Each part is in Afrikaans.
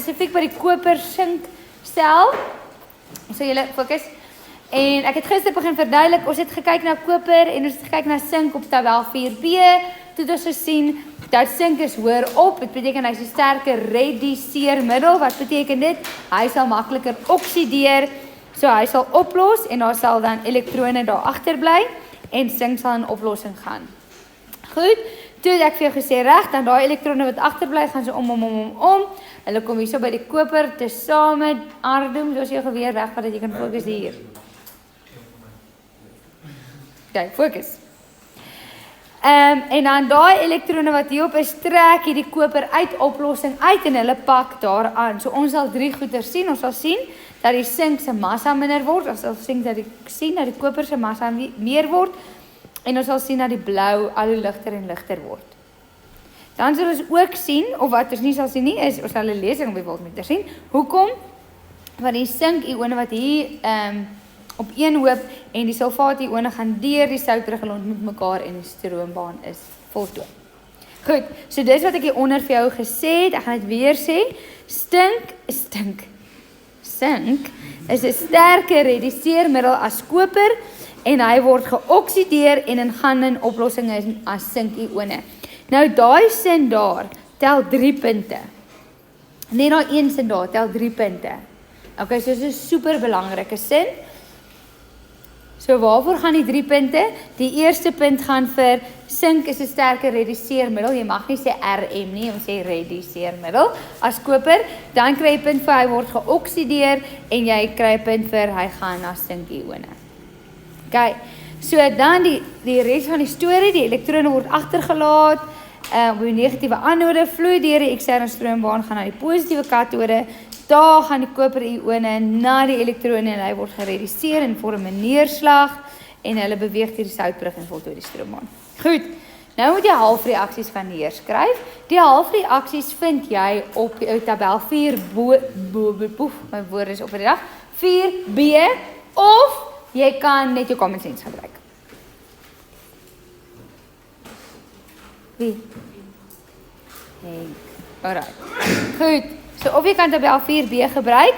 Spesifiek by die koper sink sel. So julle fokus. En ek het gister begin verduidelik, ons het gekyk na koper en ons het gekyk na sink op tabel 4B. Toe het ons gesien dat sink is hoër op. Dit beteken hy's 'n sterker rediseermiddel. Wat beteken dit? Hy sal makliker oksideer. So hy sal oplos en daar sal dan elektrone daar agterbly en sink sal in oplossing gaan. Goed. Toe het ek vir jou gesê reg, dan daai elektrone wat agterbly gaan so om. Hulle kom hierso by die koper tesame ardoem, soos jy geweer reg wat jy kan fokus hier. Kyk, fokus. En dan daai elektrone wat hierop is, trek hierdie koper uit oplossing uit en hulle pak daaraan. So ons sal drie goeie sien. Ons sal sien dat die sink se massa minder word. Ons sal sien dat die koper se massa meer word. En ons sal sien dat die blou al hoe ligter en ligter word. Dan sal ons ook sien, of wat ons nie sal sien nie, is ons sal 'n lesing op die voltmeter sien. Hoekom? Want die sink-ione wat hier op een hoop en die sulfaat-ione gaan deur die soutbrug en ontmoet mekaar en die stroombaan is voltooi. Goed, so dis wat ek hieronder vir jou gesê het. Ek gaan dit weer sê. Sink is 'n sterker rediseermiddel as koper en hy word geoksideer en gaan in oplossing as sink-ione. Nou daai sin daar tel 3 punte. Net daai een sin daar tel 3 punte. Okay, so dis 'n super belangrike sin. So waarvoor gaan die 3 punte? Die eerste punt gaan vir sink is 'n sterker rediseermiddel. Jy mag nie sê RM nie, jy sê rediseermiddel as koper. Dan kry jy punt vir hy word geoksideer en jy kry punt vir hy gaan na sink-ione. Okay. So dan die res van die storie, die elektrone word agtergelaat. Op die negatiewe anode vloei deur die eksterne stroombaan gaan na die positiewe katode. Daar gaan die koper-ione na die elektrone en hy word gerediseer en vorm 'n neerslag en hulle beweeg deur die soutbrug en voltooi die stroombaan. Goed. Nou moet jy halfreaksies gaan neerskryf. Die halfreaksies vind jy op jou tabel 4 my woord is op die dag 4B of jy kan net jou common sense gebruik. Wie? Henk. Alright. Goed. So of jy kan tabel 4B gebruik.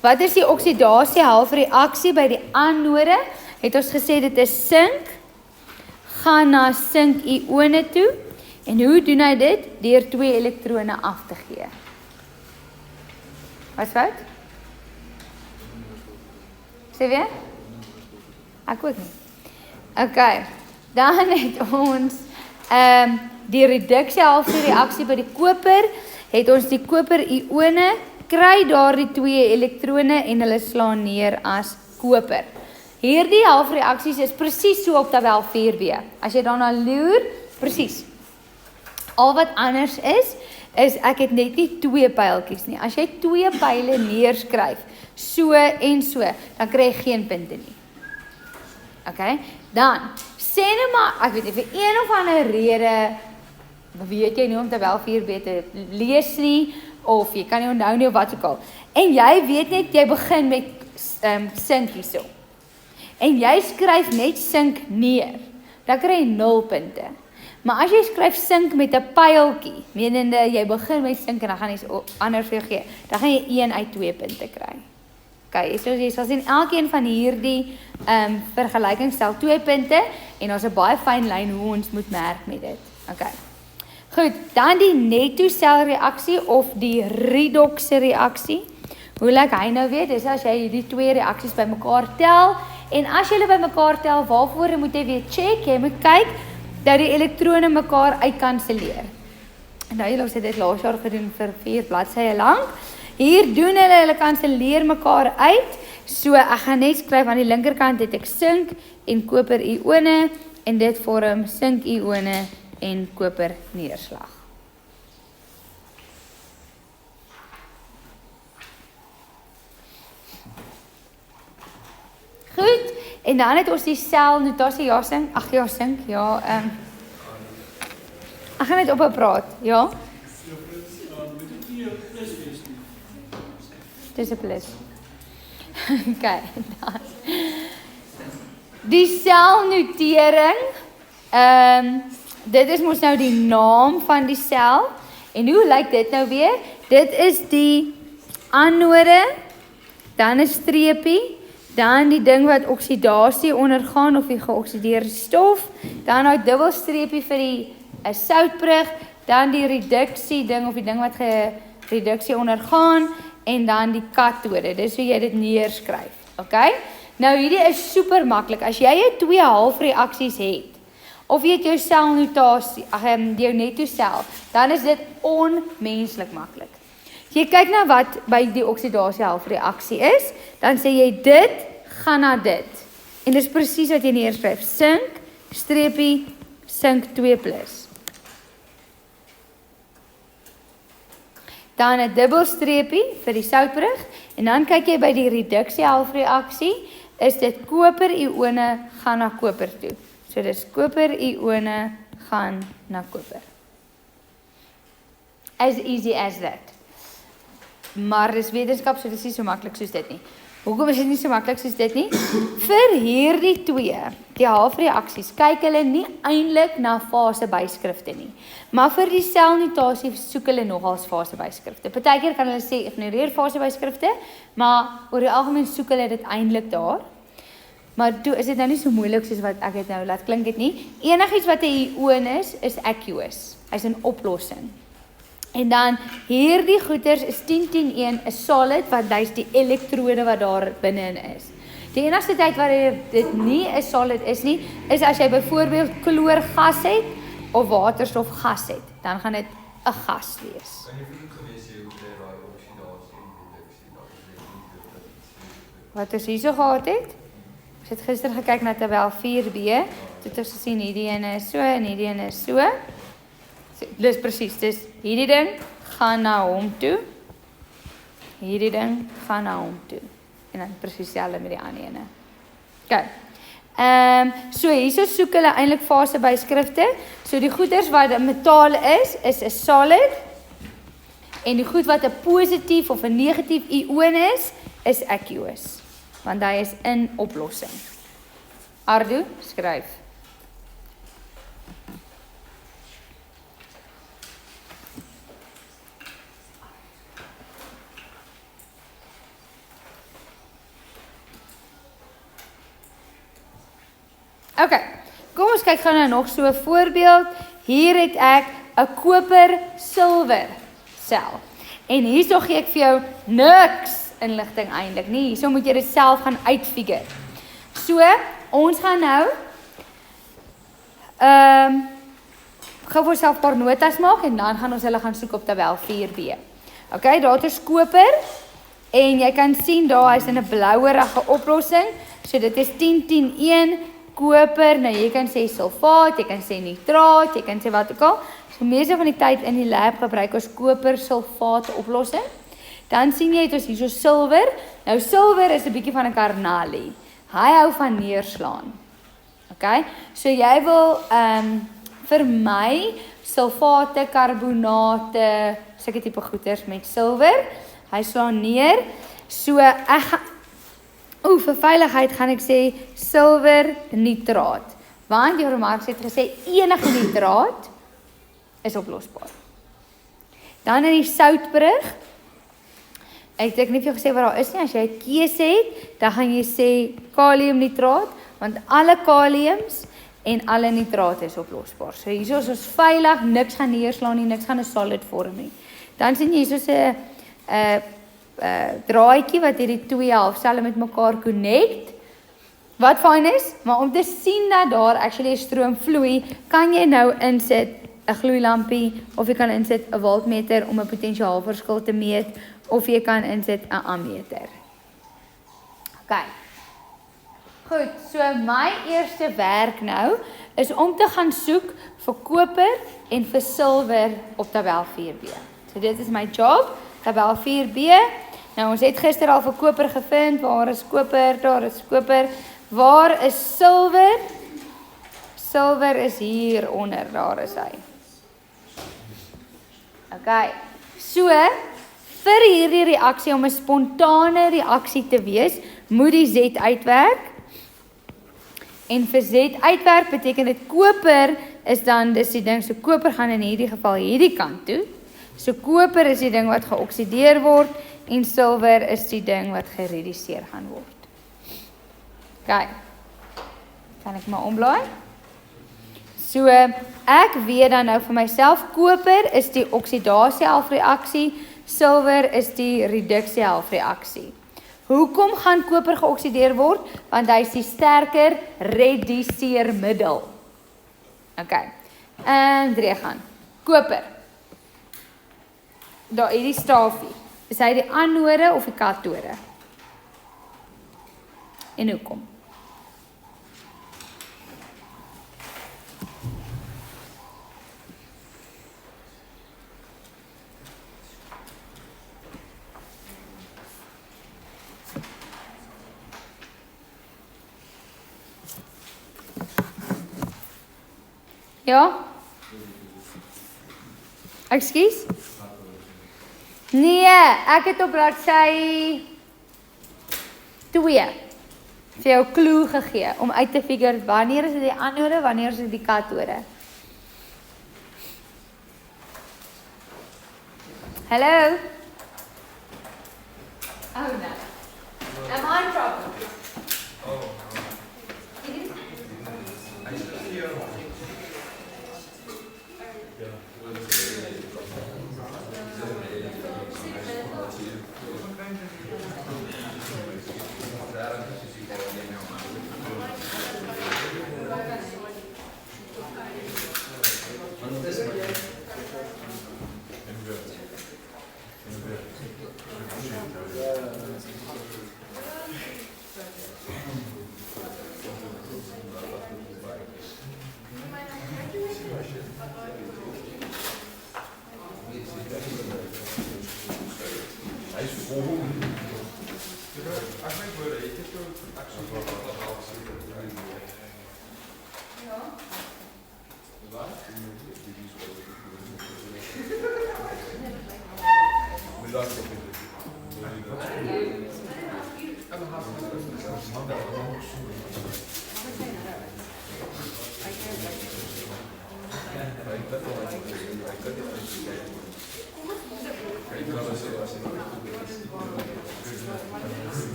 Wat is die oksidasie halfreaksie by die anode? Het ons gesê dit is sink gaan na sink-ione toe. En hoe doen hy dit? Deur 2 elektrone af te gee. Wat is fout? Sê weer? Ek ook nie. Okay. Dan het ons die reduksie halfreaksie by die koper, het ons die koper-ione kry daar die 2 elektrone en hulle slaan neer as koper. Hierdie halfreaksies is presies so op tabel 4B. As jy daarna loer, presies. Al wat anders is ek het net nie 2 pyltjies nie. As jy 2 pyle neerskryf, so en so, dan kry jy geen punte nie. Okay, dan, sê nou maar, ek weet nie, vir een of ander rede, weet jy nie om tabel 4B te lees nie, of jy kan nie onthou nie of wat ook al. En jy weet net, jy begin met sink hierso. En jy skryf net sink neer, dan kry jy 0 punte. Maar as jy skryf sink met 'n pyltjie, menende jy begin met sink en dan gaan jy anders vir jou gee, dan gaan jy 1 uit 2 punte kry. Okay, so jy sal sien elkeen van hierdie vergelykings stel 2 punte en daar's 'n baie fyn lyn hoe ons moet merk met dit. Okay. Goed, dan die netto selreaksie of die redoxe reaksie. Hoe lyk hy nou weer? Dis as jy hierdie 2 reaksies bymekaar tel en as jy hulle bymekaar tel, waarvoor moet jy weer check? Jy moet kyk dat die elektrone mekaar uitkanselleer. Nou julle het dit laas jaar gedoen vir 4 bladsye lank. Hier doen hulle kanselleer mekaar uit. So ek gaan net skryf aan die linkerkant het ek sink en koper-ione en dit vorm sink-ione en koper neerslag. Goed, en dan het ons die selnotasie, ja sink, ek gaan net ophou praat, ja? Dis 'n plus. Okay, dan. Die selnotering, dit is mos nou die naam van die sel. En hoe lyk dit nou weer? dit is die anode, dan 'n streepie, dan die ding wat oksidasie ondergaan of die geoksideerde stof, dan nou dubbelstreepie vir die soutbrug, dan die reduksie ding of die ding wat reduksie ondergaan en dan die katode. Dis hoe jy dit neerskryf. Okay? Nou hierdie is super maklik. As jy jou 2 halfreaksies het of jy het jou selnotasie, jou netto sel, dan is dit onmenslik maklik. As jy kyk na wat by die oksidasie halfreaksie is, dan sê jy dit gaan na dit. En dis presies wat jy neerskryf. Sink, streepie, sink 2+. Dan 'n dubbelstreepie vir die soutbrug en dan kyk jy by die reduksie halfreaksie, is dit koper-ione gaan na koper toe. So dis koper-ione gaan na koper. As easy as that. Maar dis wetenskap, so dis nie so maklik soos dit nie. Hoekom is dit nie so maklik soos dit nie? Vir hierdie 2, die halfreaksies, kyk hulle nie eintlik na fasebyskrifte nie. Maar vir die selnotasie soek hulle nogals fasebyskrifte. Partykeer kan hulle sê ignoreer fasebyskrifte, maar oor die algemeen soek hulle dit eintlik daar. Maar toe is dit nou nie so moeilik soos wat ek het nou laat klink dit nie. Enigiets wat 'n ion is aqueous. Hy's 'n oplossing. En dan hierdie goeters is 10-10-1, 'n solid wat wys die elektrode wat daar binne-in is. Die enigste tyd waar dit nie 'n solid is nie, is as jy byvoorbeeld kloorgas het of waterstofgas het, dan gaan dit 'n gas wees. Kan jy vir dit gewees hoe kry daai oksidasie en reduksie Wat ons hierso gehad het? Ons het gister gekyk na tabel 4B, toe het ons gesien hierdie ene is so en hierdie ene is so. Dis presies, dis hierdie ding gaan na hom toe. Hierdie ding gaan na hom toe. En dan presies dieselfde met die ander ene. OK. So hierso soek hulle eintlik fasebyskrifte. So die goeders wat 'n metaal is 'n solid. En die goed wat 'n positief of 'n negatief ion is aqueous. Want hy is in oplossing. Ardo, skryf. OK, kom ons kyk gou nou nog so 'n voorbeeld. Hier het ek 'n koper-silwer sel. En hierso gee ek vir jou niks inligting eintlik nie. Hierso moet jy dit self gaan uitfigure. So, ons gaan nou gou vir self 'n paar notas maak en dan gaan ons hulle gaan soek op tabel 4B. OK, daar is koper en jy kan sien daar is in 'n blouerige oplossing. So dit is 10-10-1 koper. Nou jy kan sê sulfaat, jy kan sê nitraat, jy kan sê wat ook al. So meeste van die tyd in die lab gebruik ons koper-sulfaat oplossing. Dan sien jy het ons hierso silwer. Nou silwer is 'n bietjie van 'n karnalie. Hy hou van neerslaan. OK? So jy wil vermy sulfate, karbonate, sulke tipe goeders met silwer. Hy slaan neer. So ek gaan vir veiligheid gaan ek sê silwer nitraat. Want Juffrou Marx het gesê enige nitraat is oplosbaar. Dan in die soutbrug. Ek het nie vir jou gesê wat daar is nie. As jy 'n keuse het, dan gaan jy sê kaliumnitraat, want alle kaliums en alle nitrate is oplosbaar. So hierso is ons veilig, niks gaan neerslaan nie, niks gaan 'n solid vorm nie. Dan sien jy hierso 'n draadjie wat hierdie twee halfselle met mekaar connect. Wat fyn is, maar om te sien dat daar actually 'n stroom vloei, kan jy nou insit 'n gloeilampie of jy kan insit 'n voltmeter om 'n potensiaalverskil te meet of jy kan insit 'n ammeter. OK. Goed, so my eerste werk nou is om te gaan soek vir koper en vir silwer op tabel 4B. So dit is my job, tabel 4B. Nou ons het gister al vir koper gevind, waar is koper? Daar is koper. Waar is silwer? Silwer is hier onder, daar is hy. OK. So vir hierdie reaksie om 'n spontane reaksie te wees, moet die Z uitwerk. En vir Z uitwerk beteken dit koper is dan dis die ding, so koper gaan in hierdie geval hierdie kant toe. So koper is die ding wat geoksideer word en silwer is die ding wat gereduseer gaan word. Kyk, kan ek maar omblaai? So, ek weet dan nou vir myself, koper is die oksidasie halfreaksie, silwer is die reduksie halfreaksie. Hoekom gaan koper geoksideer word? Want hy is die sterker reduseermiddel. Ok, en 3 gaan. Koper. Daar hierdie stafie. Is hy die anode of die katode? En hoekom? Ja? Ekskuus? Nee, ek het op bladsy 2 vir jou clue gegee om uit te figure wanneer is dit die anode, wanneer is dit die katode. Hallo? Oh no. Am I in trouble?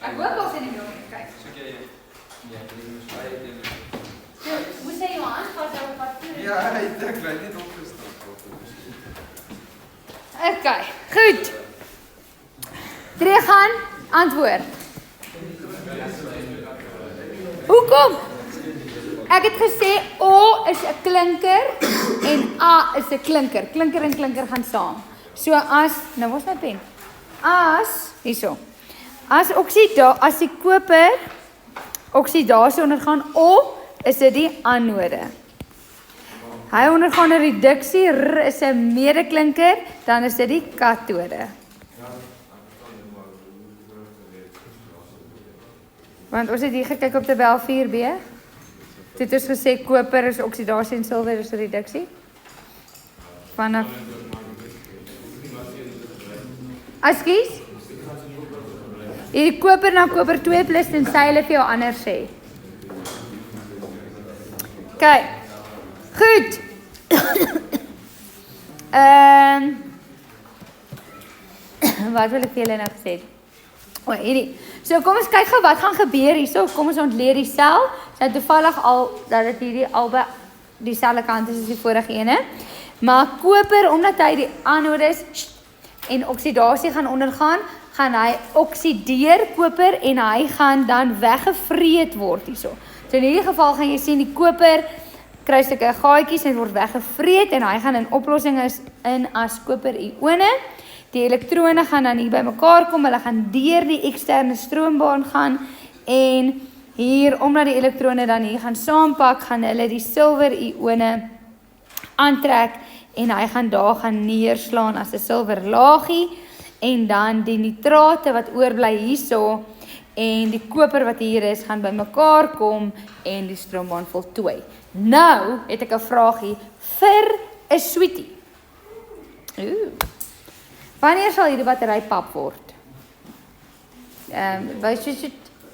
Ek hoop ons in die middel nie, kyk. Hoe sê jou hand vas jou papier? Ja, ek weet nie opgestaan. Ok, goed. 3 gaan, antwoord. Hoekom? Ek het gesê O is 'n klinker en A is 'n klinker. Klinker en klinker gaan saam. So as, nou was my pen. Hierso. As die koper oksidasie ondergaan, O is dit die anode. Hy ondergaan 'n reduksie, R is 'n medeklinker, dan is dit die katode. Want ons het hier gekyk op tabel 4b. Dit is gesê koper is oksidasie en silwer is reduksie. Vanaf Askies? Hierdie koper na koper 2 plus en sy hulle vir jou anders sê. Kyk. Goed. Wat wil ek vir julle nou gesê? O, hierdie. So kom ons kyk gou wat gaan gebeur hierso. Kom ons ontleed die sel. Sy het toevallig al dat dit hierdie albei dieselfde kant is as die vorige ene. Maar koper omdat hy die anode is en oksidasie gaan ondergaan, gaan hy oksideer koper en hy gaan dan weggevreet word hierso. So in hierdie geval gaan jy sien die koper kry sulke gaatjies en word weggevreet en hy gaan in oplossings in as koper-ione. Die elektrone gaan dan hier by mekaar kom, hulle gaan deur die eksterne stroombaan gaan en hier, omdat die elektrone dan hier gaan saampak, gaan hulle die silwer-ione aantrek en hy gaan daar gaan neerslaan as 'n silwer laagie en dan die nitrate wat oorbly hierso en die koper wat hier is gaan bymekaar kom en die stroombaan voltooi. Nou het ek 'n vraagie vir 'n sweetie. Wanneer sal hierdie battery pap word? Wat is dit?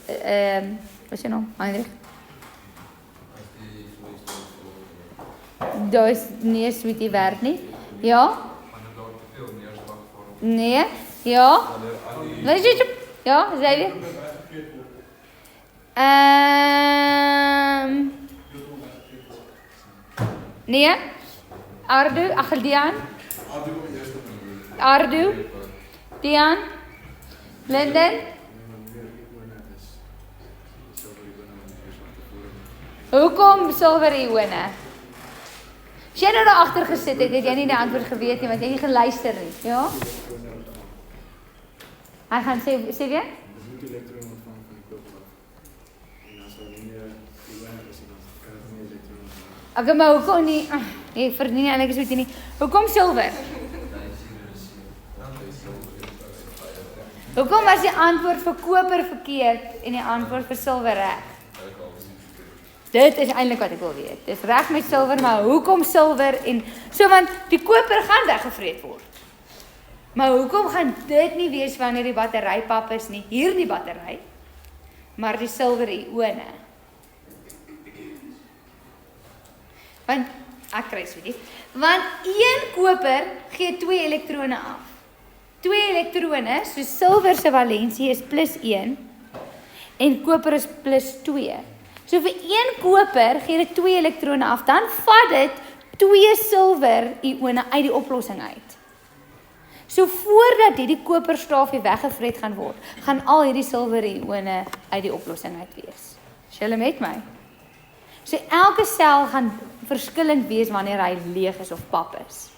Wat is jou naam? Heinrich? Daar is nie 'n sweetie werk nie. Ja? Nee, ja. Wat is dit? Ja, sê jy? Nee. Ardu, Dian. Ardu. Dian. Linden. Hoekom silwer ione? As jy nou daar agter gesit het jy nie die antwoord geweet nie, want jy het nie geluister nie, ja? Hy gaan sê weer? Dis nie elektrone ontvang van die koper af. En as daar nie ione is, dan kan dit nie elektrone ontvang. Okay, maar hoekom nie? Jy verdien nie eintlik so nie. Hoekom silwer? Hoekom was die antwoord vir koper verkeerd en die antwoord vir silwer reg? Dit is eintlik wat ek wil weet. Dis reg met silwer, maar hoekom silwer en so want die koper gaan weggevreet word. Maar hoekom gaan dit nie wees wanneer die battery pap is nie? Hier die battery, maar die silwer ione. Want ek kry so dit. Want een koper gee 2 elektrone af. 2 elektrone, so silwer se valensie is +1 en koper is +2. So vir een koper gee dit 2 elektrone af, dan vat dit 2 silwer ione uit die oplossing uit. So voordat hierdie koperstaafie weggevret gaan word, gaan al hierdie silwer ione uit die oplossing uit wees. Is julle met my? So elke sel gaan verskillend wees wanneer hy leeg is of pap is.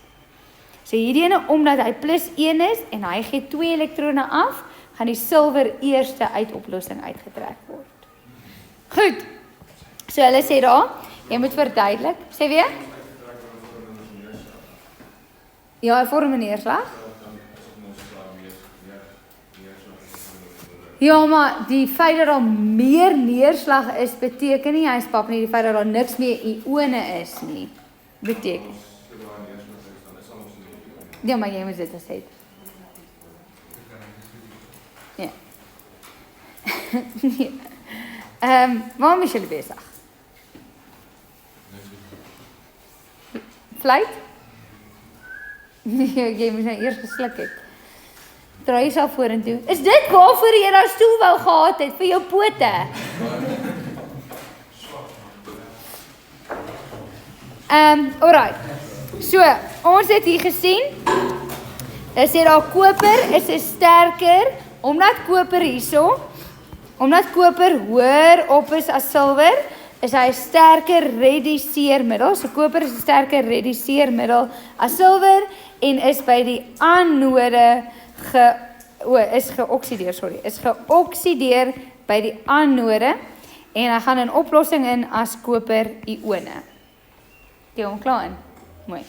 So hierdie ene, omdat hy +1 is en hy gee 2 elektrone af, gaan die silwer eerste uit oplossing uitgetrek word. Goed. So hulle sê daar, jy moet verduidelik. Sê weer? Ja, vorm 'n neerslag. Ja, maar die feit dat daar meer neerslag is, beteken nie hy's pap nie, die feit dat daar niks meer ione is nie. Beteken. Ja, maar jy moet dit gesê. Ja. Nee. Waarom is julle besig? Fluit? Nee, jy moet nou eers gesluk het. Draai jouself vorentoe. Is dit waarvoor jy daai stoel wou gehad het vir jou pote? Alright. So, ons het hier gesien. Is dit daar koper is 'n sterker omdat koper hierso, omdat koper hoër op is as silwer, is hy 'n sterker reduseermiddel. So koper is 'n sterker reduseermiddel as silwer en is by die anode is geoksideer by die anode en hy gaan in oplossing in as koper ione. Okay, hom klaar in. Mooi.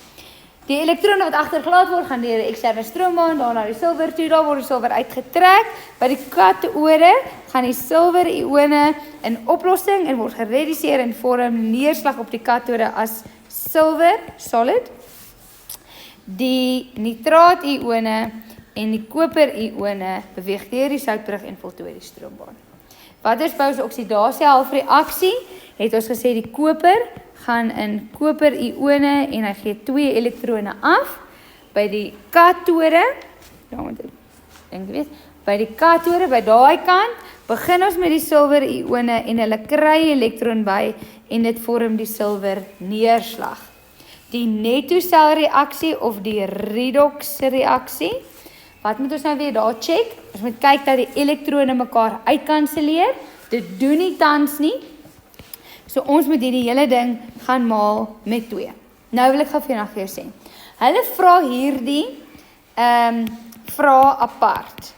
Die elektrone wat agtergelaat word, gaan deur 'n eksterne stroombaan daar na die silwer toe, daar word die silwer uitgetrek. By die katode gaan die silwer ione in oplossing en word gereduseer en vorm neerslag op die katode as silwer solid. Die nitraat ione en die koper ione beweeg deur die soutbrug en voltooi die stroombaan. Wat is Bose oksidasie halfreaksie? Het ons gesê die koper gaan in koper ione en hy gee 2 elektrone af by die katode. Daar moet ek dink weet. By die katode by daai kant begin ons met die silwer ione en hulle kry elektron by en dit vorm die silwer neerslag. Die netto selreaksie of die redox reaksie. Wat moet ons nou weer daar check? Ons moet kyk dat die elektrone mekaar uitkanselleer. Dit doen nie tans nie. So ons moet hierdie hele ding gaan maal met 2. Nou wil ek gou vir jou sê. Hulle vra hierdie vra apart.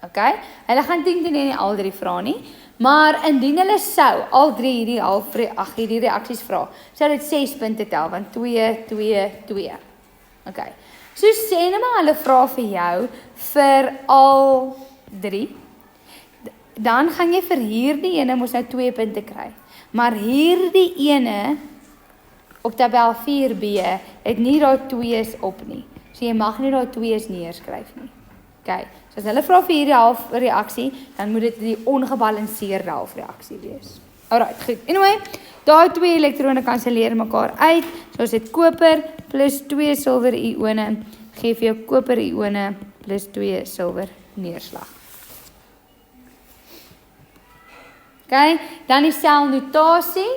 Okay? Hulle gaan dink nie al 3 vra nie, maar indien hulle sou al 3 hierdie reaksies vra, sou dit 6 punte tel want 2 2 2. Okay. So sê nou maar hulle vra vir jou vir al 3. Dan gaan jy vir hierdie ene mos nou 2 punte kry. Maar hierdie ene op tabel 4b het nie daai 2's op nie. So jy mag nie daai 2's neerskryf nie. Okay. So as hulle vra vir hierdie halfreaksie, dan moet dit die ongebalanseerde halfreaksie wees. Alright, goed. Anyway, daai 2 elektrone kanselleer mekaar uit. So as dit koper plus 2 silwer ione gee vir jou koper ione plus 2 silwer neerslag. Okay, dan die selnotasie.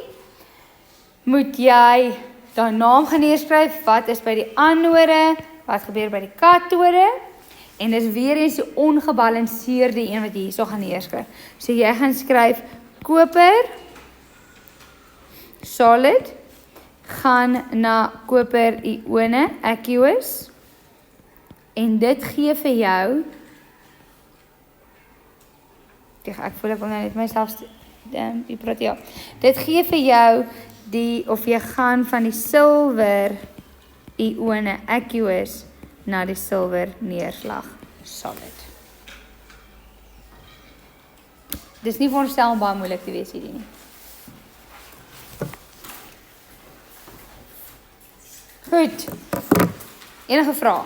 Moet jy daai naam gaan neerskryf, wat is by die anode, wat gebeur by die katode, en dis weer eens die ongebalanseerde een wat jy hierso gaan neerskryf. So jy gaan skryf koper solid gaan na koper ione aqueous en dit gee vir jou ek voel ek wil nou net myself die praat ja. Dit gee vir jou of jy gaan van die silwer ione aqueous na die silwer neerslag solid. Dis nie voorstel om baie moeilik te wees hierdie nie. Goed. Enige vrae?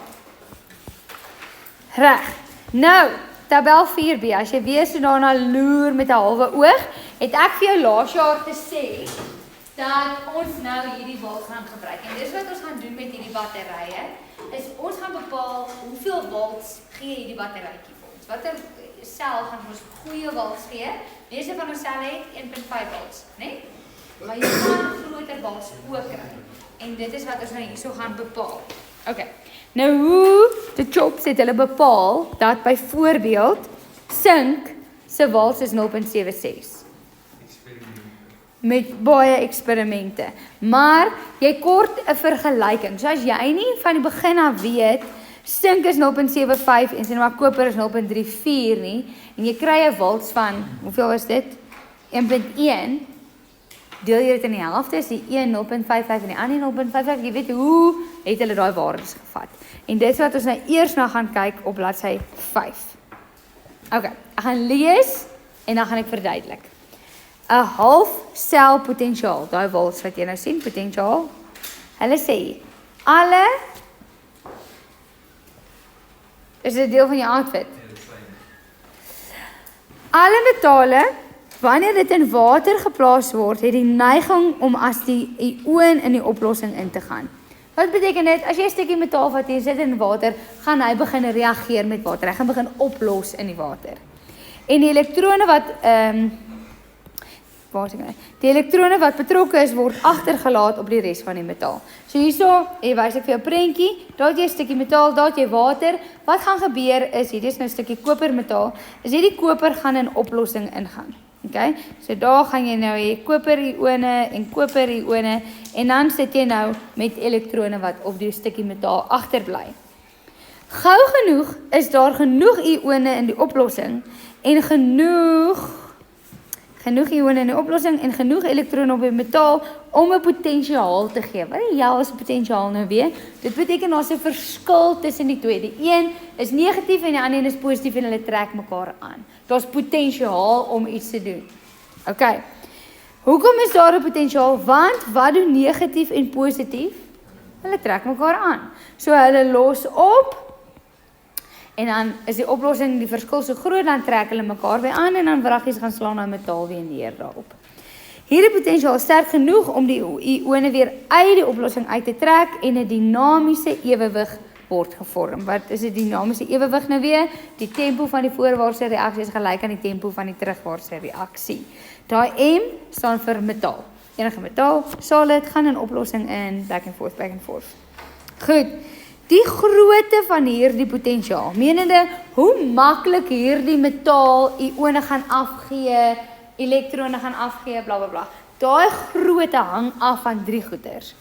Reg. Nou, tabel 4b, as jy weer so daarna loer met 'n halwe oog, het ek vir jou laas jaar gesê dat ons nou hierdie volt gaan gebruik. En dis wat ons gaan doen met hierdie batterye, is ons gaan bepaal hoeveel volts gee hierdie batterytjie vir ons. Watter sel gaan ons goeie volts gee? Meeste van ons selle het 1.5 volts, né? Maar jy kan groter volts ook kry. En dit is wat ons nou hierso gaan bepaal. Okay. Nou hoe die chops het hulle bepaal dat byvoorbeeld sink se volts is 0.76. Met baie eksperimente. Maar jy kort 'n vergelyking. So as jy nie van die begin af weet sink is 0.75 en sê nou maar koper is 0.34 nie en jy kry 'n volts van hoeveel is dit? 1.1. Deel jy dit in die helfte, is die 1 0.55 en die ander 0.55. Jy weet hoe het hulle daai waardes gevat. En dit is wat ons nou eers na gaan kyk op bladsy 5. Okay, ek gaan lees en dan gaan ek verduidelik. 'n half sel potensiaal, daai volts wat jy nou sien, potensiaal. Hulle sê alle is dit deel van jou outfit. Alle metale wanneer dit in water geplaas word, het die neiging om as die ion in die oplossing in te gaan. Wat beteken dit? As jy 'n stukkie metaal wat jy sit in water, gaan hy begin reageer met water. Hy gaan begin oplos in die water. En die elektrone wat die elektrone wat betrokke is, word agtergelaat op die res van die metaal. So hierso, hier wys ek vir jou 'n prentjie. Daar het jy 'n stukkie metaal, daar het jy water. Wat gaan gebeur is, hierdie is nou 'n stukkie kopermetaal, is hierdie koper gaan in oplossing ingaan. Okay? So daar gaan jy nou hê koper ione en koper ione en dan sit jy nou met elektrone wat op die stukkie metaal agterbly. Gou genoeg is daar genoeg ione in die oplossing en genoeg ione in die oplossing en genoeg elektrone op die metaal om 'n potensiaal te gee. Wat die hel is 'n potensiaal nou weer? Dit beteken daar's 'n verskil tussen die twee. Die een is negatief en die ander een is positief en hulle trek mekaar aan. Daar's potensiaal om iets te doen. Okay. Hoekom is daar 'n potensiaal? Want wat doen negatief en positief? Hulle trek mekaar aan. So hulle los op en dan is die oplossing, die verskil so groot, dan trek hulle mekaar weer aan en dan wraggies gaan slaan nou metaal weer neer daarop. Hierdie potensiaal is sterk genoeg om die ione weer uit die oplossing uit te trek en 'n dinamiese ewewig word gevorm. Wat is 'n dinamiese ewewig nou weer? Die tempo van die voorwaartse reaksie is gelyk aan die tempo van die terugwaartse reaksie. Daai M staan vir metaal. Enige metaal, solid, gaan in oplossing in, back and forth, back and forth. Goed. Die grootte van hierdie potensiaal, menende hoe maklik hierdie metaal ione gaan afgee, elektrone gaan afgee, bla bla bla. Daai grootte hang af van 3 goeters.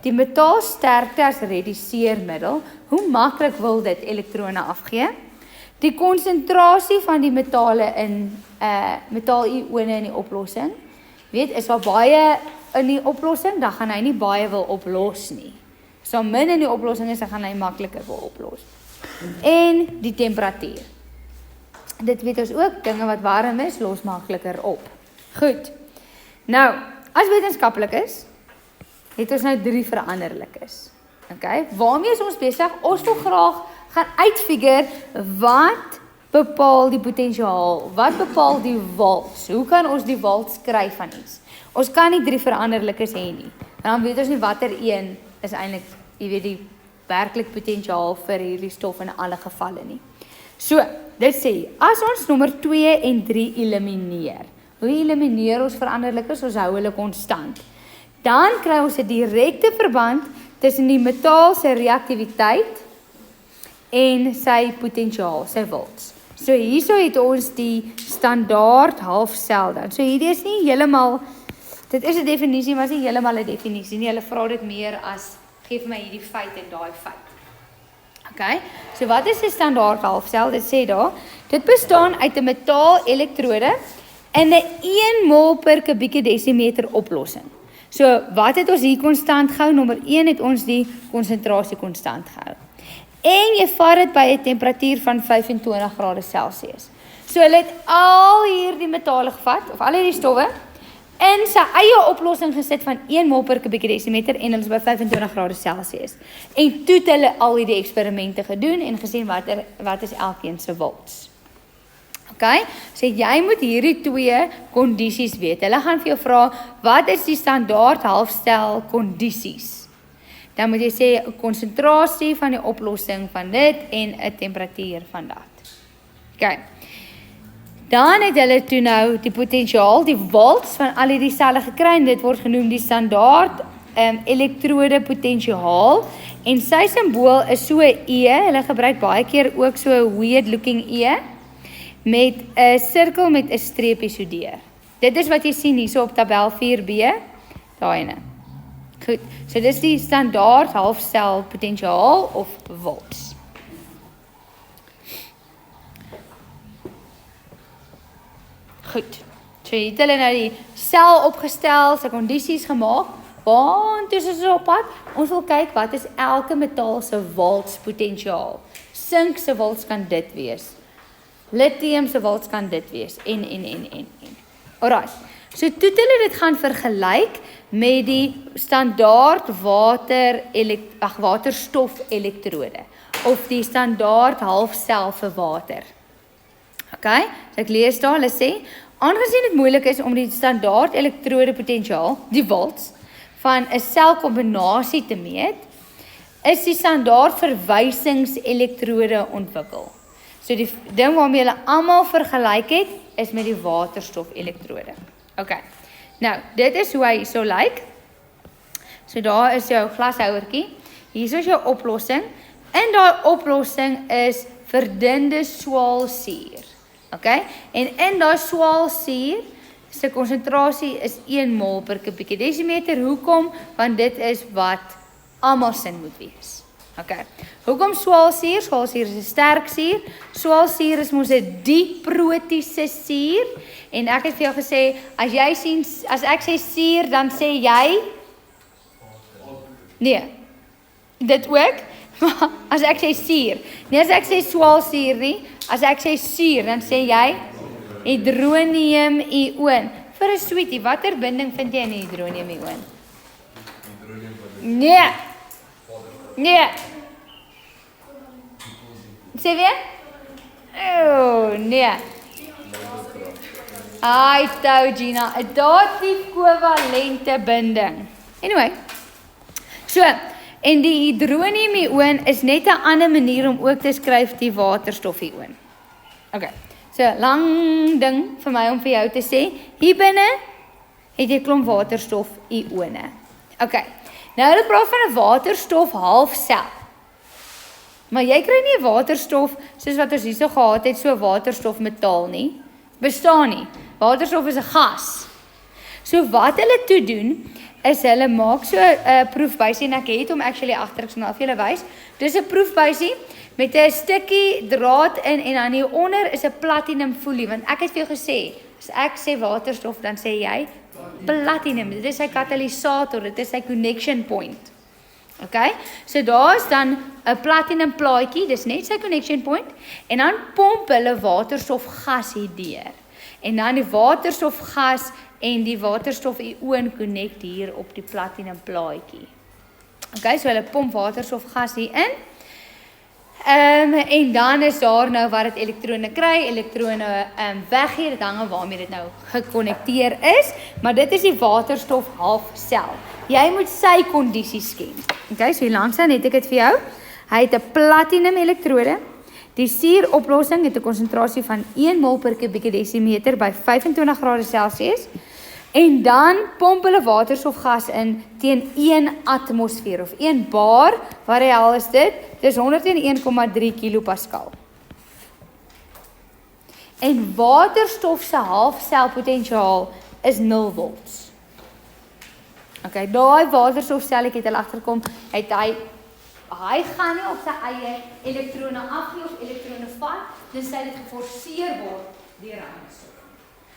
Die metaalsterkte as reduseermiddel, hoe maklik wil dit elektrone afgee? Die konsentrasie van die metale in metaal-ione in die oplossing. Weet, is daar baie in die oplossing, dan gaan hy nie baie wil oplos nie. As daar min in die oplossing is, dan gaan hy makliker wil oplos. En die temperatuur. Dit weet ons ook, dinge wat warm is, los makliker op. Goed. Nou, as wetenskaplikes, het ons nou 3 veranderlikes. Okay? Waarmee is ons besig? Ons wil graag gaan uitfigure wat bepaal die potensiaal, wat bepaal die walts, hoe kan ons die walts kry van iets? Ons kan nie 3 veranderlikes hê nie, en dan weet ons nie watter een is eintlik, jy weet die werklik potensiaal vir hierdie stof in alle gevalle nie. So, dit sê, as ons nommer 2 en 3 elimineer, hoe elimineer ons veranderlikes? Ons hou hulle konstant. Dan kry ons 'n direkte verband tussen die metaal se reaktiwiteit en sy potensiaal, sy volts. So hierso het ons die standaard halfsel dan. So hierdie is nie heeltemal, dit is 'n definisie, maar is nie heeltemal 'n definisie nie. Hulle vra dit meer as, geef my hierdie feit en daai feit. Okay, so wat is 'n standaard halfsel? Dit sê daar, dit bestaan uit 'n metaal elektrode in 'n 1 mol per kubieke desimeter oplossing. So wat het ons hier konstant gehou? Nommer 1 het ons die konsentrasie konstant gehou. En jy vat dit by 'n temperatuur van 25 grade Celsius. So hulle het al hierdie metale gevat, of al hierdie stowwe, in sy eie oplossing gesit van 1 mol per kubieke desimeter en hulle is by 25 grade Celsius. En toe het hulle al hierdie eksperimente gedoen en gesien wat is elkeen se volts. Okay? So jy moet hierdie 2 kondisies weet. Hulle gaan vir jou vra, wat is die standaard halfstel kondisies? Dan moet jy sê 'n konsentrasie van die oplossing van dit en 'n temperatuur van dat. Okay. Dan het hulle toe nou die potensiaal, die volts van al hierdie selle gekry en dit word genoem die standaard elektrode potensiaal en sy simbool is so 'n E. Hulle gebruik baie keer ook so 'n weird looking E met 'n sirkel met 'n streepie so deur. Dit is wat jy sien hierso op tabel 4B, daai ene. Goed, so dis die standaard halfsel potensiaal of volts. Goed, so hier het hulle nou die sel opgestel, sy kondisies gemaak, want toe is ons op pad, ons wil kyk wat is elke metaal se volts potensiaal. Sink se volts kan dit wees. Lithium se volts kan dit wees, en. Alright, so toe het hulle dit gaan vergelyk met die standaard waterstof elektrode, of die standaard halfsel vir water. Okay, so ek lees daar, hulle sê, aangesien dit moeilik is om die standaard elektrode potensiaal, die volts, van 'n selkombinasie te meet, is die standaard verwysingselektrode ontwikkel. So die ding waarmee hulle almal vergelyk het, is met die waterstof elektrode. Okay, nou, dit is hoe hy so lyk. So daar is jou glashouertjie, hier is jou oplossing, en daai oplossing is verdunde swaalsuur. Okay, en in daai swaalsuur, se konsentrasie is 1 mol per kubieke desimeter. Hoekom? Want dit is wat almal sin moet wees. Okay. Hoekom swaalsuur? Swaalsuur is 'n sterk suur. Swaalsuur is mos 'n diprotiese suur. En ek het vir jou gesê, as ek sê suur, dan sê jy nee. Dit ook, maar as ek sê suur, nie as ek sê swaalsuur nie, as ek sê suur, dan sê jy hydronium-ioon. Vir 'n sweetie, watter binding vind jy in die hydronium-ioon? Nee. Nee. Sê weer? Oh, nee. I told Gina, 'n datief kovalente binding. Anyway. So, en die hydronium-ioon is net 'n ander manier om ook te skryf die waterstof-ioon. Okay. So, lang ding vir my om vir jou te sê, hier binne het jy klomp waterstof-ione. Okay. Nou hulle praat van 'n waterstof halfsel. Maar jy kry nie 'n waterstof soos wat ons hierso gehad het, so waterstof metaal nie. Bestaan nie. Waterstof is 'n gas. So wat hulle toe doen is hulle maak so 'n proefbuisie en ek het hom actually agter, ek sal nou vir julle wys. Dis 'n proefbuisie met 'n stukkie draad in en dan hieronder is 'n platinum folie, want ek het vir jou gesê, as ek sê waterstof dan sê jy platinum. Dit is sy katalisator, dit is sy connection point. Okay? So daar is dan 'n platinum plaatjie, dis net sy connection point, en dan pomp hulle waterstofgas hierdeur. En dan die waterstofgas en die waterstof-ioon connect hier op die platinum plaatjie. Okay, so hulle pomp waterstofgas hier in. En dan is daar nou wat dit elektrone kry, elektrone weggee, dit hang af waarmee dit nou gekonnekteer is, maar dit is die waterstof halfsel. Jy moet sy kondisies ken. Okay, so hier langs dan het ek dit vir jou. Hy het 'n platinum elektrode. Die suuroplossing het 'n konsentrasie van 1 mol per kubieke desimeter by 25 grade Celsius. En dan pomp hulle waterstofgas in teen 1 atmosfeer of 1 bar, wat die hel is dit? Dis 101,3 kilopascal. En waterstof se halfselpotensiaal is 0 volts. Okay, daai waterstofselletjie het hulle agterkom, hy gaan nie op sy eie elektrone afgee of elektrone vat, dis hy dit geforseer word deur 'n ander stof.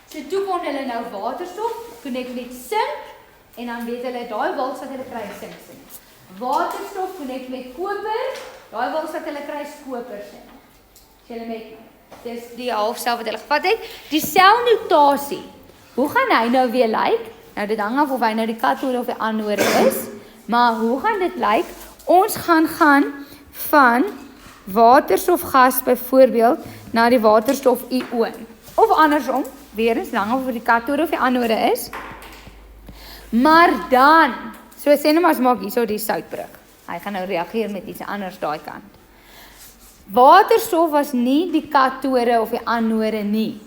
So toe kon hulle nou waterstof connect met sink, en dan weet hulle daai wils wat hulle kry sink. Waterstof connect met koper, daai wils wat hulle kry koper sink. Sien julle met my? Dis die halfsel wat hulle gevat het. Die selnotasie. Hoe gaan hy nou weer lyk? Nou dit hang af of hy nou die katode of die anode is, maar hoe gaan dit lyk? Ons gaan van waterstofgas byvoorbeeld na die waterstof-ioon. Of andersom, weer eens, hang af of die katode of die anode is. Maar dan, so sê nou maar, as maak hierso die soutbrug. Hy gaan nou reageer met iets anders daai kant. Waterstof was nie die katode of die anode nie.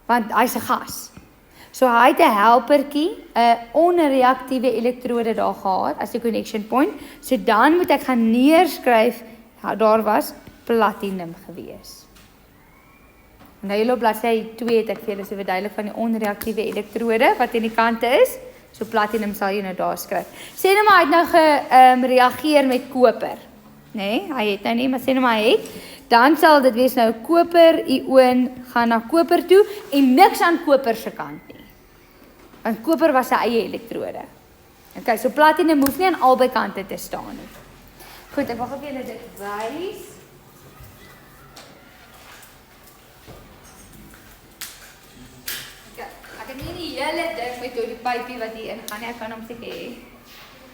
Want hy's 'n gas. So hy het 'n helpertjie, 'n onreaktiewe elektrode daar gehad as die connection point. So dan moet ek gaan neerskryf, daar was platinum gewees. Nou julle op bladsy 2 het ek vir julle so verduidelik van die onreaktiewe elektrode wat aan die kante is. So platinum sal jy nou daar skryf. Sê nou maar hy het nou gereageer met koper. Nee, hy het nou nie, maar sê nou maar hy het. Dan sal dit wees nou koper-ioon gaan na koper toe en niks aan koper se kant nie. Want koper was sy eie elektrode. Okay, so platinum hoef nie aan albei kante te staan nie. Goed, ek wil gou vir julle dit wys. Okay, ek het nie die hele ding met die pypie wat hier ingaan nie, ek kan hom seker hê.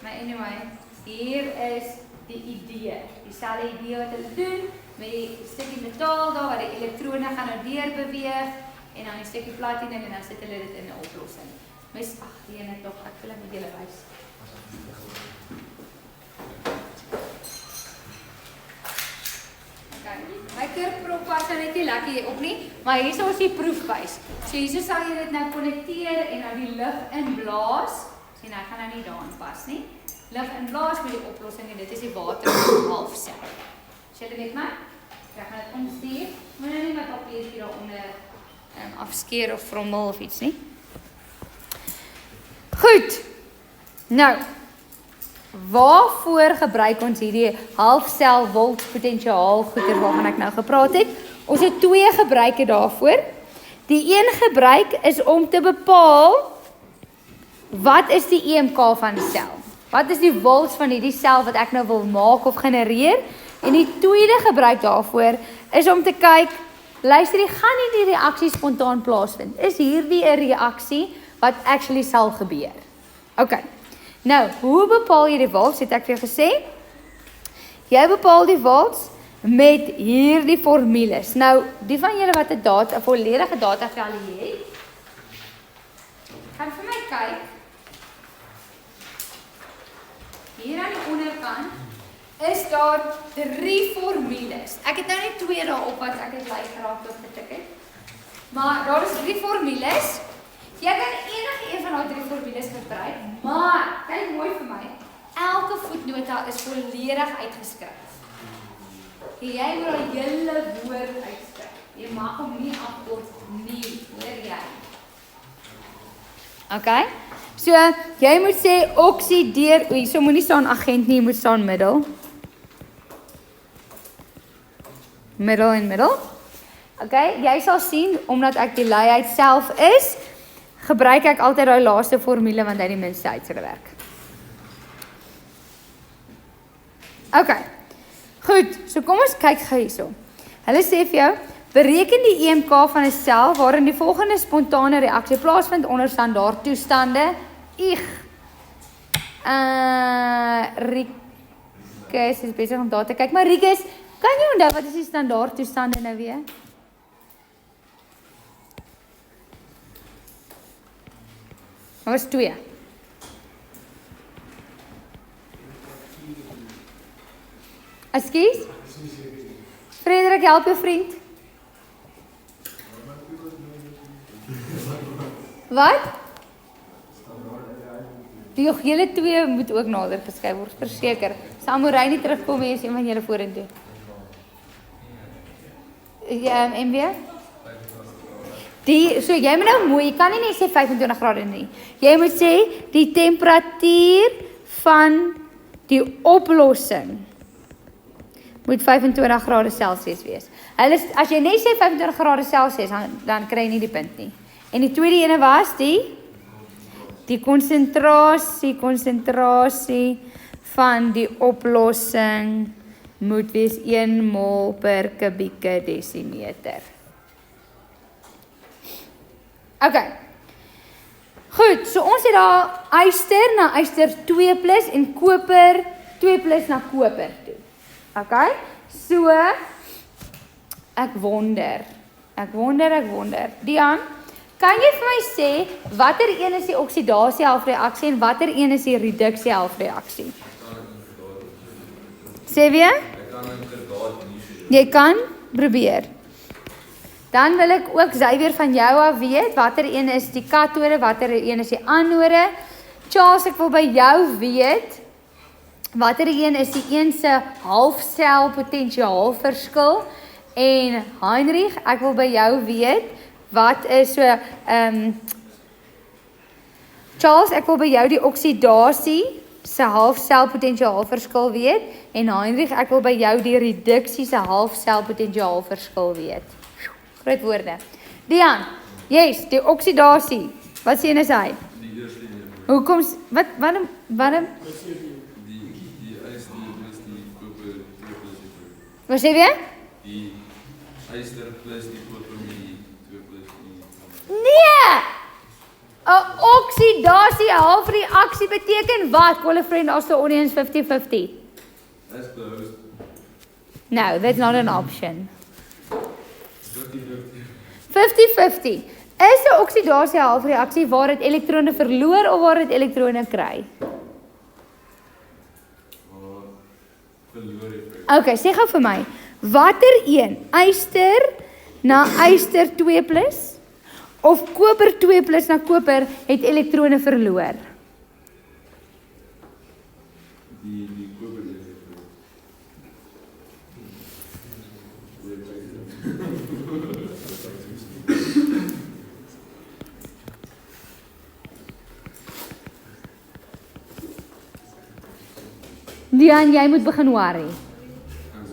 Maar anyway, hier is die idee. Dieselfde idee wat hulle doen met die stukkie metaal daar waar die elektrone gaan nou deur beweeg en dan 'n stukkie platinum en dan sit hulle dit in 'n oplossing. Mes ag, die ene tog, ek wil net julle wys. Okay. My kurkprop was nou net nie lekker hier op nie, maar hier is ons die proefwys. So hier sal jy dit nou konnekteer en nou die lug inblaas. Sien, hy gaan nou nie daarin pas nie. Lug inblaas met die oplossing en dit is die water halfsel. Sien julle met my? Ek gaan dit omstuur. Moet nou nie my papiertjie daaronder afskeer of vrommel of iets nie. Goed. Nou, waarvoor gebruik ons hierdie halfsel volt potensiaal goeder waarvan ek nou gepraat het? Ons het 2 gebruike daarvoor. Die een gebruik is om te bepaal wat is die EMK van die sel? Wat is die volts van hierdie sel wat ek nou wil maak of genereer? En die tweede gebruik daarvoor is om te kyk, luister, gaan nie die reaksie spontaan plaasvind? Is hierdie 'n reaksie wat actually sal gebeur? Ok, nou, hoe bepaal jy die volts? Het ek vir jou gesê? Jy bepaal die volts met hierdie formules. Nou, die van julle wat 'n volledige datavellie het, gaan vir my kyk. Hier aan die onderkant is daar 3 formules. Ek het nou net 2 daarop wat ek het like geraak op getik het. Maar daar is 3 formules. Jy kan enige een van daai 3 formules gebruik, maar kyk mooi vir my. Elke voetnota is volledig uitgeskryf. Jy moet daai hele woord uitskryf. Jy mag hom nie afkort nie, hoor jy? Okay? So, jy moet sê oksideer, so moenie staan agent nie, jy moet staan middel. Middel en middel. Okay, jy sal sien, omdat ek die leiheid self is, gebruik ek altyd daai laaste formule want hy die minste uit sal werk. OK. Goed, so kom ons kyk gou hierso. Hulle sê vir jou, bereken die EMK van 'n sel waarin die volgende spontane reaksie plaasvind onder standaard toestande. Rikus is besig om daar te kyk, maar Rikus, kan jy onthou wat is die standaard toestande nou weer? Daar was 2. Ekskuus? Frederik, help jou vriend. Wat? Die julle 2 moet ook nader geskryf word, verseker. Samurai nie terugkom nie as een van julle vorentoe. MW? So jy moet nou mooi, jy kan nie net sê 25 grade nie. Jy moet sê die temperatuur van die oplossing moet 25 grade Celsius wees. As jy net sê 25 grade Celsius, dan kry jy nie die punt nie. En die tweede ene was die konsentrasie van die oplossing moet wees 1 mol per kubieke desimeter. OK. Goed, so ons het daar yster na yster 2+ en koper 2+ na koper toe. OK? So ek wonder. Dian, kan jy vir my sê watter een is die oksidasie halfreaksie en watter een is die reduksie halfreaksie? Sê weer? Jy kan probeer. Dan wil ek ook Xavier van jou af weet watter een is die katode, watter een is die anode. Charles, ek wil by jou weet watter een is die een se halfsel potensiaal verskil en Heinrich, ek wil by jou weet wat is so Charles, ek wil by jou die oksidasie se halfsel potensiaal verskil weet en Heinrich, ek wil by jou die reduksie se halfsel potensiaal verskil weet. Groot woorde. Dian, yes, die oksidasie. Wat sien is hy? Die eerste een. Hoekom wat Die yster plus die koper 2+. Wat sê weer? Die yster plus die koper met die 2+. Nee! 'n Oksidasie halfreaksie beteken wat? Call a friend, also onions 50-50. That's close. No, that's not an option. 50-50. 50-50. Is 'n oksidasie halfreaksie waar dit elektrone verloor of waar dit elektrone kry? Verloor het. Okay, sê gou vir my, watter een? Yster na yster 2+ of koper 2+ na koper het elektrone verloor? Die koper is Dian, jy moet begin worry. Ek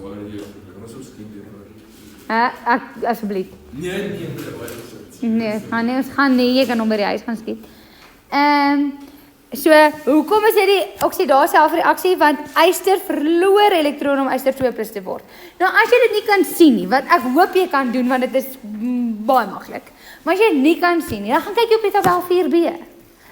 worry hier. Ek was op skiet hier. Asseblief. Nee, Ons gaan nie, jy kan hom by die huis gaan skiet. So, hoekom is dit die oksidasie halfreaksie? Want yster verloor elektrone om yster 2+ te word. Nou, as jy dit nie kan sien nie, wat ek hoop jy kan doen, want dit is baie maklik. Maar as jy nie kan sien nie, dan gaan kyk jy op die tabel 4b.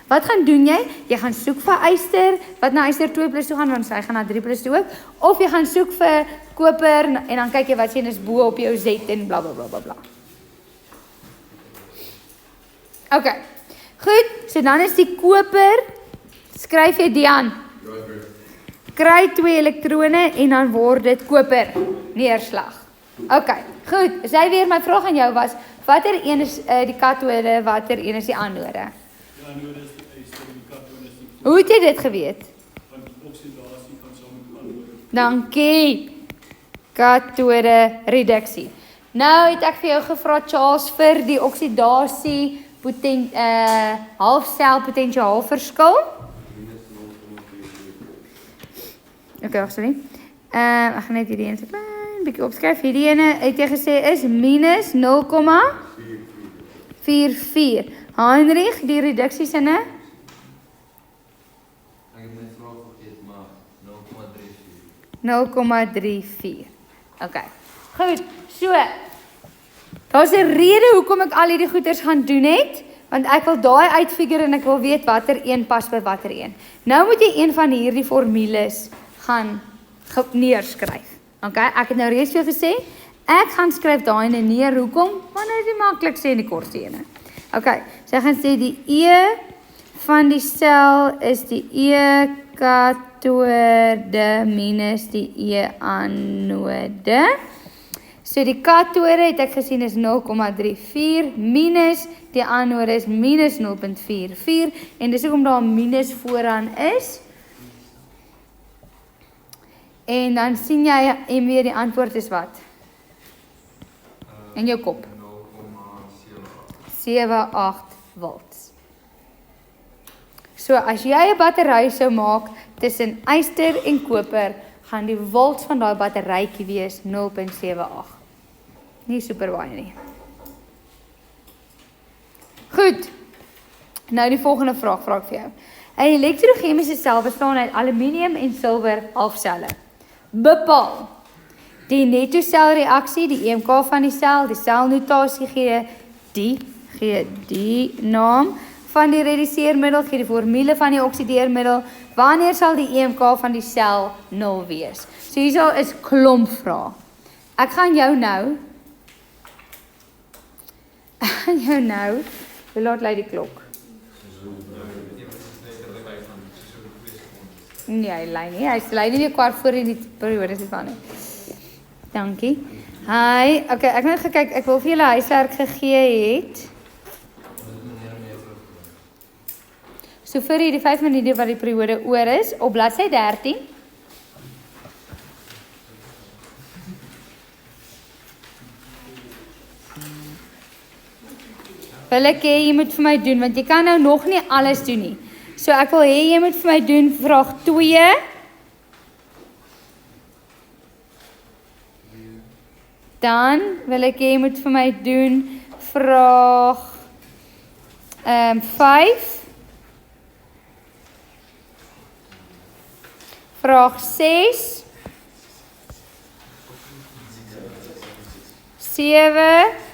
Wat gaan doen jy? Jy gaan soek vir yster, wat na yster 2+ toe gaan, want hy gaan na 3+ toe ook. Of jy gaan soek vir koper, en dan kyk jy wat sien is bo op jou Z en bla bla bla bla bla. OK, goed, so dan is die koper, skryf jy Dian, kry 2 elektrone en dan word dit koper, neerslag. OK, goed, sy weer my vraag aan jou was, watter een is die katode, watter een is die anode? Die anode is die yster en die katode is die koper. Hoe het jy dit geweet? Van die oksidasie van saam met anode. Dankie, katode reduksie. Nou het ek vir jou gevra, Charles, vir die oksidasie halfsel potensiaal verskil. Okay, wacht, sorry. Ek gaan net hierdie ene so klein bietjie opskryf. Hierdie ene het jy gesê is minus 0,44. Heinrich, die reduksiesinne? Ek het my vraag vergeet, maar 0,34. 0,34. OK. Goed, so. Daar's 'n rede hoekom ek al hierdie goeders gaan doen het, want ek wil daai uitfigure en ek wil weet watter een pas by watter een. Nou moet jy een van hierdie formules gaan neerskryf. OK, ek het nou reeds vir jou gesê, ek gaan skryf daai neer. Hoekom? Want dit is die maklikste en die kortste ene. OK, so ek gaan sê die E van die sel is die E katode minus die E anode. So die katode het ek gesien is 0,34 minus die anode is minus 0,44 en dis hoekom daar 'n minus vooraan is. En dan sien jy en weer die antwoord is wat? In jou kop. 0,78 volts. So as jy 'n battery sou maak tussen yster en koper, gaan die volts van daai batterytjie wees 0,78. Nie super baie nie. Goed. Nou die volgende vraag vra ek vir jou. 'n Elektrochemiese sel bestaan uit aluminium en silwer halfselle. Bepaal die netto selreaksie, die EMK van die sel, die selnotasie gee die naam van die reduseermiddel, gee die formule van die oksideermiddel. Wanneer sal die EMK van die sel 0 wees? So hierso is klomp vrae. Ek gaan jou nou, hoe laat lei die klok? Nee, hy lei nie. Hy lei nie weer kwart voor in die periode se van nie. Dankie. Hi, okay, ek het gekyk, ek wil vir julle huiswerk gegee het. So vir hierdie 5 minute wat die periode oor is, op bladsy 13. Wil ek hê jy moet vir my doen, want jy kan nou nog nie alles doen nie. So ek wil hê jy moet vir my doen vraag 2. Dan wil ek hê jy moet vir my doen vraag 5. Vraag 6. 7.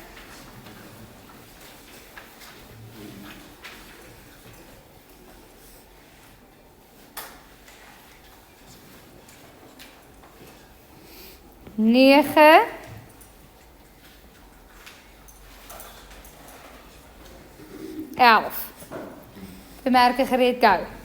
9. 11. Bemerke gereed, go.